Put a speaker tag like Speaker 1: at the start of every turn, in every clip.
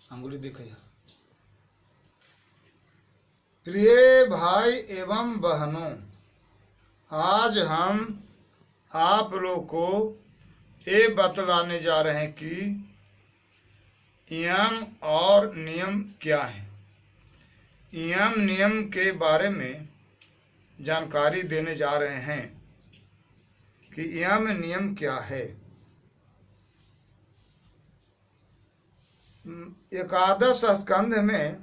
Speaker 1: अंगुली दिखाइए।
Speaker 2: प्रिय भाई एवं बहनों, आज हम आप लोग को ये बतलाने जा रहे हैं कि यम और नियम क्या है। यम नियम के बारे में जानकारी देने जा रहे हैं कि यम नियम क्या है। एकादश स्कंध में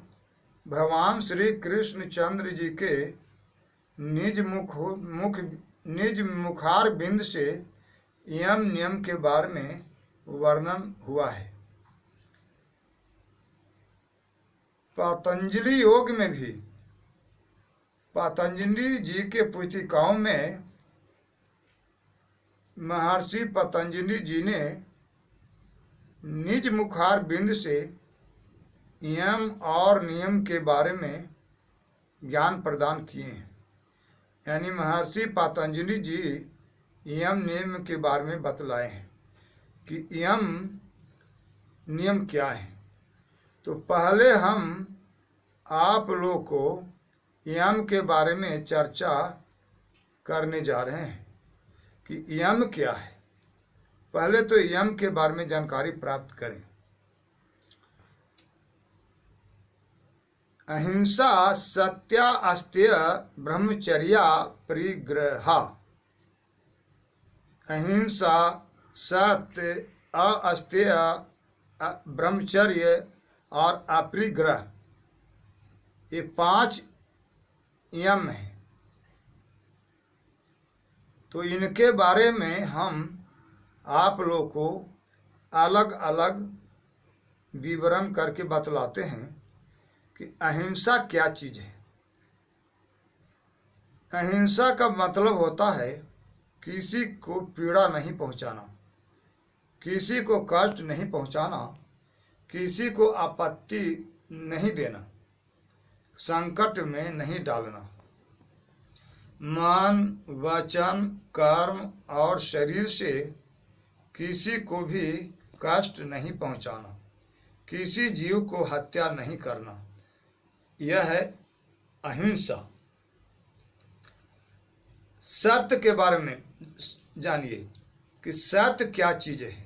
Speaker 2: भगवान श्री कृष्ण चंद्र जी के निज मुखार बिंद से यम नियम के बारे में वर्णन हुआ है। पतंजलि योग में भी पतंजलि जी के पुस्तिकाओं में महर्षि पतंजलि जी ने निज मुखार बिंद से यम और नियम के बारे में ज्ञान प्रदान किए हैं। यानी महर्षि पतंजलि जी यम नियम के बारे में बतलाए हैं कि यम नियम क्या है। तो पहले हम आप लोग को यम के बारे में चर्चा करने जा रहे हैं कि यम क्या है। पहले तो यम के बारे में जानकारी प्राप्त करें। अहिंसा, सत्य, अस्तेय, ब्रह्मचर्या, परिग्रह। अहिंसा, सत्य, अस्तेय, ब्रह्मचर्य और अपरिग्रह, ये 5 यम हैं। तो इनके बारे में हम आप लोग को अलग अलग विवरण करके बतलाते हैं कि अहिंसा क्या चीज़ है। अहिंसा का मतलब होता है किसी को पीड़ा नहीं पहुंचाना, किसी को कष्ट नहीं पहुंचाना, किसी को आपत्ति नहीं देना, संकट में नहीं डालना, मन, वचन, कर्म और शरीर से किसी को भी कष्ट नहीं पहुंचाना, किसी जीव को हत्या नहीं करना, यह है अहिंसा। सत्य के बारे में जानिए कि सत्य क्या चीज़ है।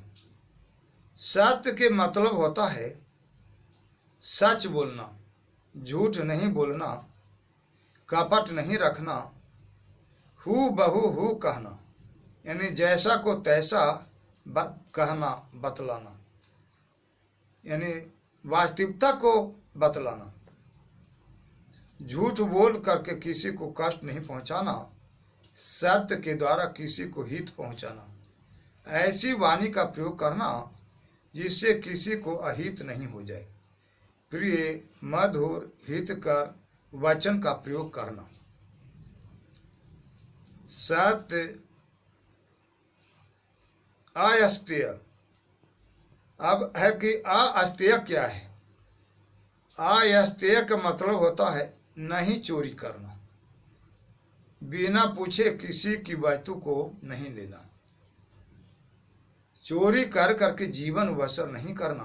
Speaker 2: सत्य के मतलब होता है सच बोलना, झूठ नहीं बोलना, कपट नहीं रखना, हू बहू हू कहना, यानी जैसा को तैसा कहना, बतलाना, यानी वास्तविकता को बतलाना। झूठ बोल करके किसी को कष्ट नहीं पहुंचाना, सत्य के द्वारा किसी को हित पहुंचाना, ऐसी वाणी का प्रयोग करना जिससे किसी को अहित नहीं हो जाए। प्रिय, मधुर, हितकर वचन का प्रयोग करना। सत्य, अस्तेय। अब है कि अस्तेय क्या है। अस्तेय का मतलब होता है नहीं चोरी करना, बिना पूछे किसी की वस्तु को नहीं लेना, चोरी कर करके जीवन बसर नहीं करना,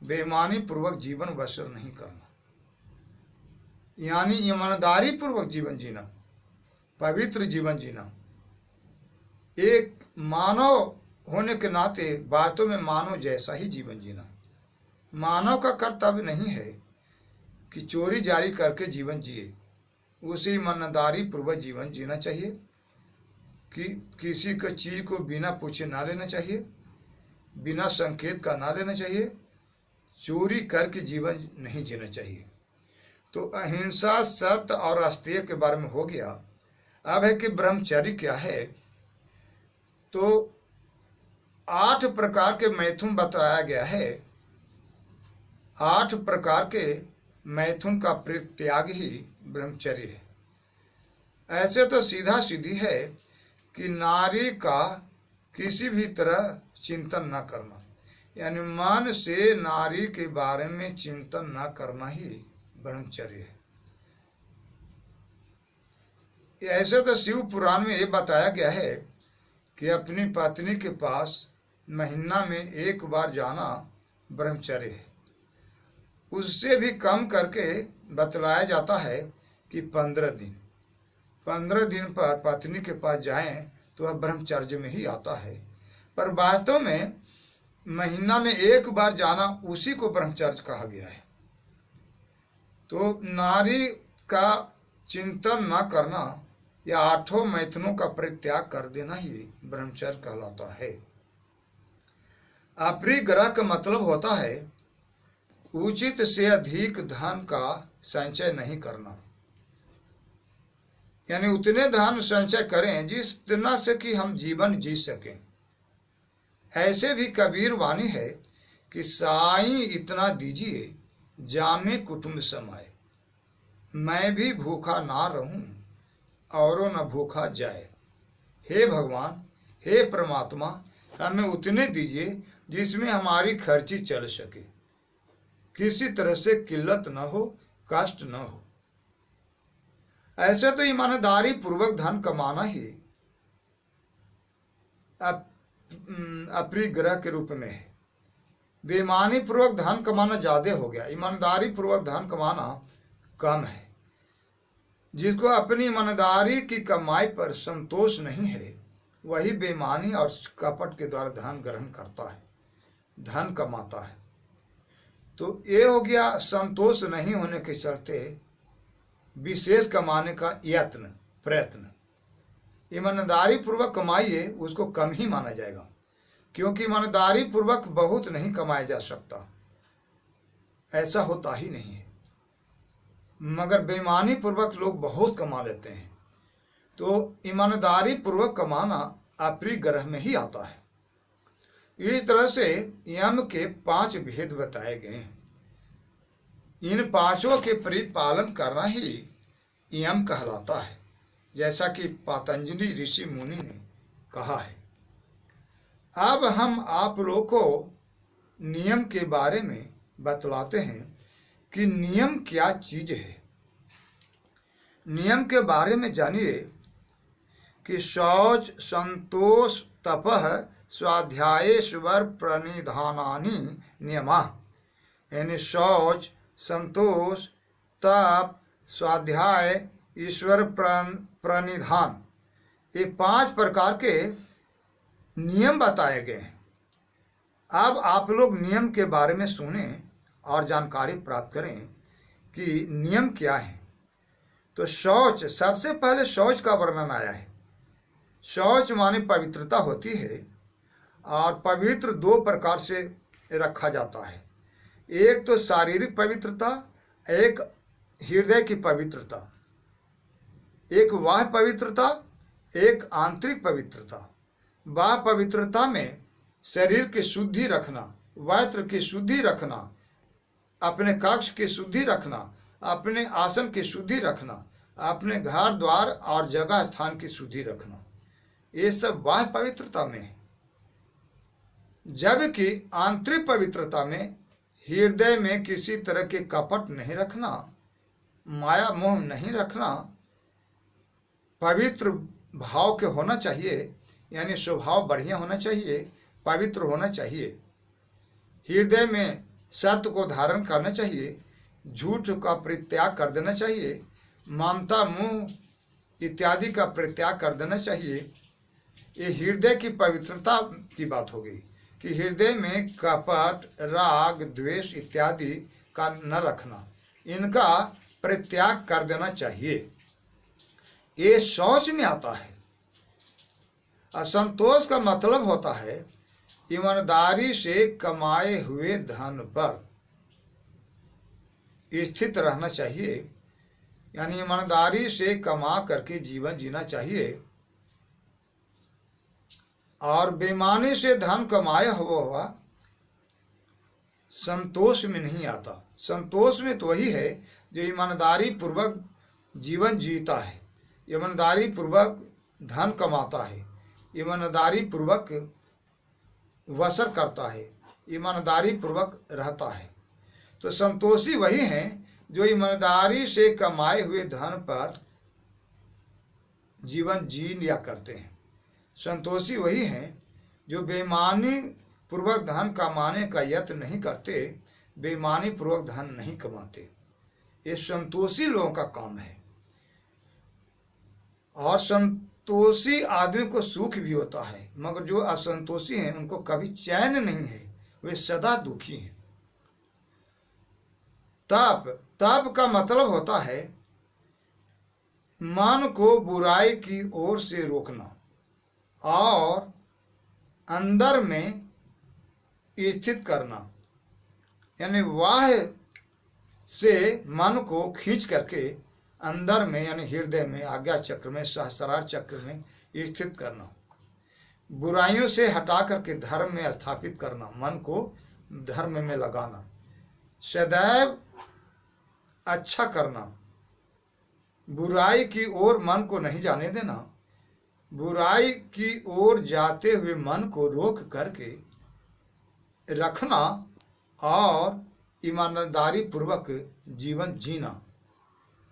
Speaker 2: बेईमानी पूर्वक जीवन बसर नहीं करना, यानी ईमानदारी पूर्वक जीवन जीना, पवित्र जीवन जीना। एक मानव होने के नाते वास्तव में मानव जैसा ही जीवन जीना। मानव का कर्तव्य नहीं है कि चोरी जारी करके जीवन जिए, उसे ईमानदारी पूर्वक जीवन जीना चाहिए कि किसी को चीज़ को बिना पूछे ना लेना चाहिए, बिना संकेत का ना लेना चाहिए, चोरी करके जीवन नहीं जीना चाहिए। तो अहिंसा, सत्य और अस्तेय के बारे में हो गया। अब है कि ब्रह्मचर्य क्या है। तो 8 प्रकार के मैथुन बताया गया है। 8 प्रकार के मैथुन का परित्याग ही ब्रह्मचर्य है। ऐसे तो सीधा सीधी है कि नारी का किसी भी तरह चिंतन न करना, यानी मन से नारी के बारे में चिंतन न करना ही ब्रह्मचर्य है। ऐसे तो शिव पुराण में ये बताया गया है कि अपनी पत्नी के पास महीना में 1 बार जाना ब्रह्मचर्य है। उससे भी कम करके बतलाया जाता है कि 15 दिन पर पत्नी के पास जाएं तो वह ब्रह्मचर्य में ही आता है। पर वास्तव में महीना में एक बार जाना उसी को ब्रह्मचर्य कहा गया है। तो नारी का चिंतन न करना या 8 मैथुनों का परित्याग कर देना ही ब्रह्मचर्य कहलाता है। अप्रिय ग्रह का मतलब होता है उचित से अधिक धन का संचय नहीं करना, यानी उतने धन संचय करें जिस तरह से कि हम जीवन जी सकें। ऐसे भी कबीर वाणी है कि साईं इतना दीजिए जामे कुटुंब समाए, मैं भी भूखा ना रहूं औरों न भूखा जाए। हे भगवान, हे परमात्मा, हमें उतने दीजिए जिसमें हमारी खर्ची चल सके, किसी तरह से किल्लत न हो, कष्ट न हो। ऐसे तो ईमानदारी पूर्वक धन कमाना ही अप्रिय ग्रह के रूप में है। बेईमानी पूर्वक धन कमाना ज्यादा हो गया, ईमानदारी पूर्वक धन कमाना कम है। जिसको अपनी ईमानदारी की कमाई पर संतोष नहीं है वही बेईमानी और कपट के द्वारा धन ग्रहण करता है, धन कमाता है। तो ये हो गया संतोष नहीं होने के चलते विशेष कमाने का प्रयत्न। ईमानदारी पूर्वक कमाइए उसको कम ही माना जाएगा, क्योंकि ईमानदारी पूर्वक बहुत नहीं कमाया जा सकता, ऐसा होता ही नहीं है। मगर बेईमानी पूर्वक लोग बहुत कमा लेते हैं। तो ईमानदारी पूर्वक कमाना अप्रिय ग्रह में ही आता है। इस तरह से यम के 5 भेद बताए गए हैं। इन 5 के परिपालन करना ही यम कहलाता है, जैसा कि पतंजलि ऋषि मुनि ने कहा है। अब हम आप लोग को नियम के बारे में बतलाते हैं कि नियम क्या चीज है। नियम के बारे में जानिए कि शौच, संतोष, तपः, स्वाध्यायेश्वर प्रणिधानानि नियमा, यानी शौच, संतोष, तप, स्वाध्याय, ईश्वर प्रणिधान, ये 5 प्रकार के नियम बताए गए हैं। अब आप लोग नियम के बारे में सुने और जानकारी प्राप्त करें कि नियम क्या है। तो शौच, सबसे पहले शौच का वर्णन आया है। शौच माने पवित्रता होती है, और पवित्र 2 प्रकार से रखा जाता है। एक तो शारीरिक पवित्रता, एक हृदय की पवित्रता, एक बाह्य पवित्रता, एक आंतरिक पवित्रता। बाह्य पवित्रता में शरीर की शुद्धि रखना, वस्त्र की शुद्धि रखना, अपने कक्ष की शुद्धि रखना, अपने आसन की शुद्धि रखना, अपने घर द्वार और जगह स्थान की शुद्धि रखना, ये सब बाह्य पवित्रता में है। जबकि आंतरिक पवित्रता में हृदय में किसी तरह के कपट नहीं रखना, माया मोह नहीं रखना, पवित्र भाव के होना चाहिए, यानी स्वभाव बढ़िया होना चाहिए, पवित्र होना चाहिए। हृदय में सत्य को धारण करना चाहिए, झूठ का परित्याग कर देना चाहिए, ममता मोह इत्यादि का परित्याग कर देना चाहिए। ये हृदय की पवित्रता की बात हो गई कि हृदय में कपट, राग, द्वेष इत्यादि का न रखना, इनका परित्याग कर देना चाहिए। ये शौच में आता है। असंतोष का मतलब होता है ईमानदारी से कमाए हुए धन पर स्थित रहना चाहिए, यानी ईमानदारी से कमा करके जीवन जीना चाहिए। और बेईमानी से धन कमाया हुआ संतोष में नहीं आता। संतोष में तो वही है जो ईमानदारी पूर्वक जीवन जीता है, ईमानदारी पूर्वक धन कमाता है, ईमानदारी पूर्वक वसर करता है, ईमानदारी पूर्वक रहता है। तो संतोषी वही हैं जो ईमानदारी से कमाए हुए धन पर जीवन जी लिया करते हैं। संतोषी वही हैं जो बेईमानी पूर्वक धन कमाने का यत्न नहीं करते, बेईमानी पूर्वक धन नहीं कमाते। ये संतोषी लोगों का काम है। और संतोषी आदमी को सुख भी होता है, मगर जो असंतोषी हैं उनको कभी चैन नहीं है, वे सदा दुखी हैं। तप का मतलब होता है मन को बुराई की ओर से रोकना और अंदर में स्थित करना, यानी बाह्य से मन को खींच करके अंदर में यानी हृदय में, आज्ञा चक्र में, सहस्रार चक्र में स्थित करना। बुराइयों से हटा करके धर्म में स्थापित करना, मन को धर्म में लगाना। सदैव अच्छा करना, बुराई की ओर मन को नहीं जाने देना। बुराई की ओर जाते हुए मन को रोक करके रखना और ईमानदारी पूर्वक जीवन जीना।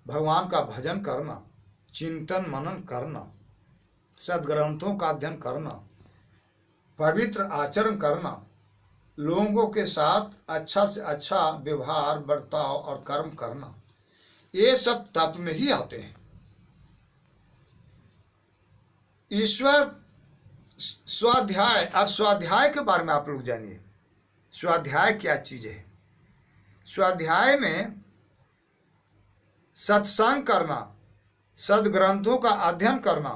Speaker 2: भगवान का भजन करना, चिंतन मनन करना, सद्ग्रंथों का अध्ययन करना, पवित्र आचरण करना, लोगों के साथ अच्छा से अच्छा व्यवहार, बर्ताव और कर्म करना, ये सब तप में ही आते हैं। ईश्वर स्वाध्याय, अब स्वाध्याय के बारे में आप लोग जानिए। स्वाध्याय क्या चीज है? स्वाध्याय में सत्संग करना, सद्ग्रंथों का अध्ययन करना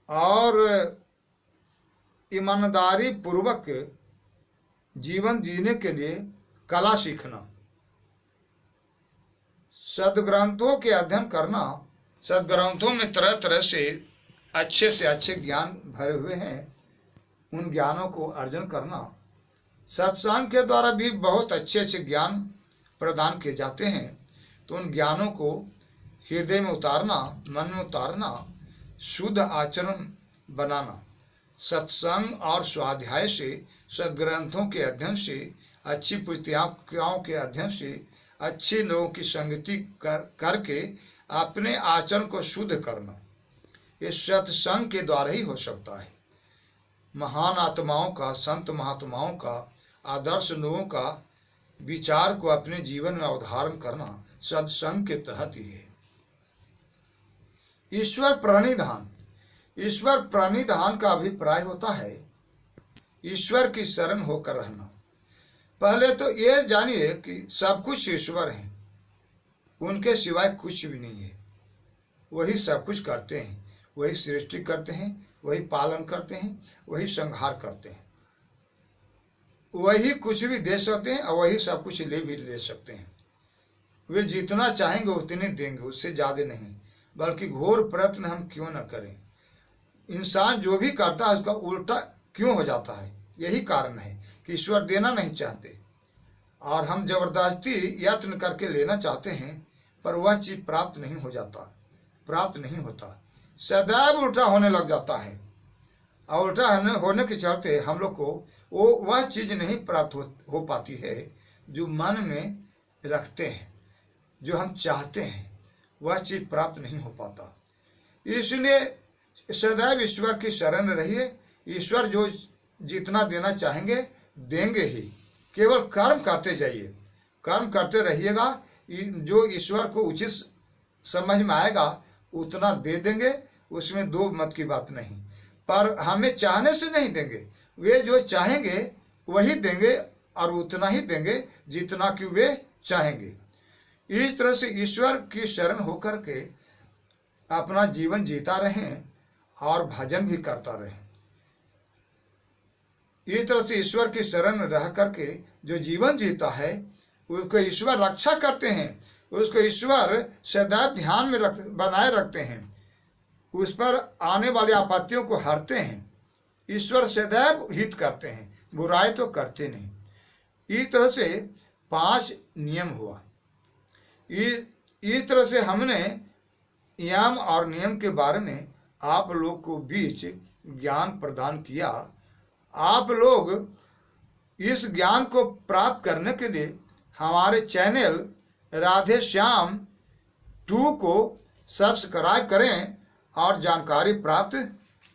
Speaker 2: और ईमानदारी पूर्वक जीवन जीने के लिए कला सीखना, सद्ग्रंथों के अध्ययन करना। सद्ग्रंथों में तरह तरह से अच्छे ज्ञान भरे हुए हैं, उन ज्ञानों को अर्जन करना। सत्संग के द्वारा भी बहुत अच्छे ज्ञान प्रदान किए जाते हैं, तो उन ज्ञानों को हृदय में उतारना, मन में उतारना, शुद्ध आचरण बनाना। सत्संग और स्वाध्याय से, सद्ग्रंथों के अध्ययन से, अच्छी पुस्तिकाओं के अध्ययन से, अच्छे लोगों की संगति करके अपने आचरण को शुद्ध करना, ये सत्संग के द्वारा ही हो सकता है। महान आत्माओं का, संत महात्माओं का, आदर्श लोगों का विचार को अपने जीवन में अवधारण करना सत्संग के तहत ही है। ईश्वर प्रणिधान, ईश्वर प्रणिधान का अभिप्राय होता है ईश्वर की शरण होकर रहना। पहले तो ये जानिए कि सब कुछ ईश्वर है, उनके सिवाय कुछ भी नहीं है। वही सब कुछ करते हैं, वही सृष्टि करते हैं, वही पालन करते हैं, वही संहार करते हैं, वही कुछ भी दे सकते हैं और वही सब कुछ ले भी ले सकते हैं। वे जितना चाहेंगे उतने देंगे, उससे ज़्यादा नहीं। बल्कि घोर प्रयत्न हम क्यों न करें, इंसान जो भी करता है उसका उल्टा क्यों हो जाता है? यही कारण है कि ईश्वर देना नहीं चाहते और हम जबरदस्ती यत्न करके लेना चाहते हैं, पर वह चीज़ प्राप्त नहीं हो जाता, प्राप्त नहीं होता, सदैव उल्टा होने लग जाता है। और उल्टा होने के चलते हम लोग को वह चीज़ नहीं प्राप्त हो पाती है जो मन में रखते हैं, जो हम चाहते हैं, वह चीज़ प्राप्त नहीं हो पाता। इसलिए सदैव ईश्वर की शरण रहिए। ईश्वर जो जितना देना चाहेंगे देंगे ही, केवल कर्म करते जाइए, कर्म करते रहिएगा। जो ईश्वर को उचित समझ में आएगा उतना दे देंगे, उसमें दो मत की बात नहीं। पर हमें चाहने से नहीं देंगे, वे जो चाहेंगे वही देंगे और उतना ही देंगे जितना कि वे चाहेंगे। इस तरह से ईश्वर की शरण होकर के अपना जीवन जीता रहें और भजन भी करता रहें। इस तरह से ईश्वर की शरण रह करके जो जीवन जीता है उसको ईश्वर रक्षा करते हैं, उसको ईश्वर सदैव ध्यान में बनाए रखते हैं, उस पर आने वाली आपत्तियों को हरते हैं। ईश्वर सदैव हित करते हैं, बुराई तो करते नहीं। इस तरह से 5 नियम हुआ। इस तरह से हमने यम और नियम के बारे में आप लोग को बीच ज्ञान प्रदान किया। आप लोग इस ज्ञान को प्राप्त करने के लिए हमारे चैनल राधे श्याम 2 को सब्सक्राइब करें और जानकारी प्राप्त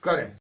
Speaker 2: करें।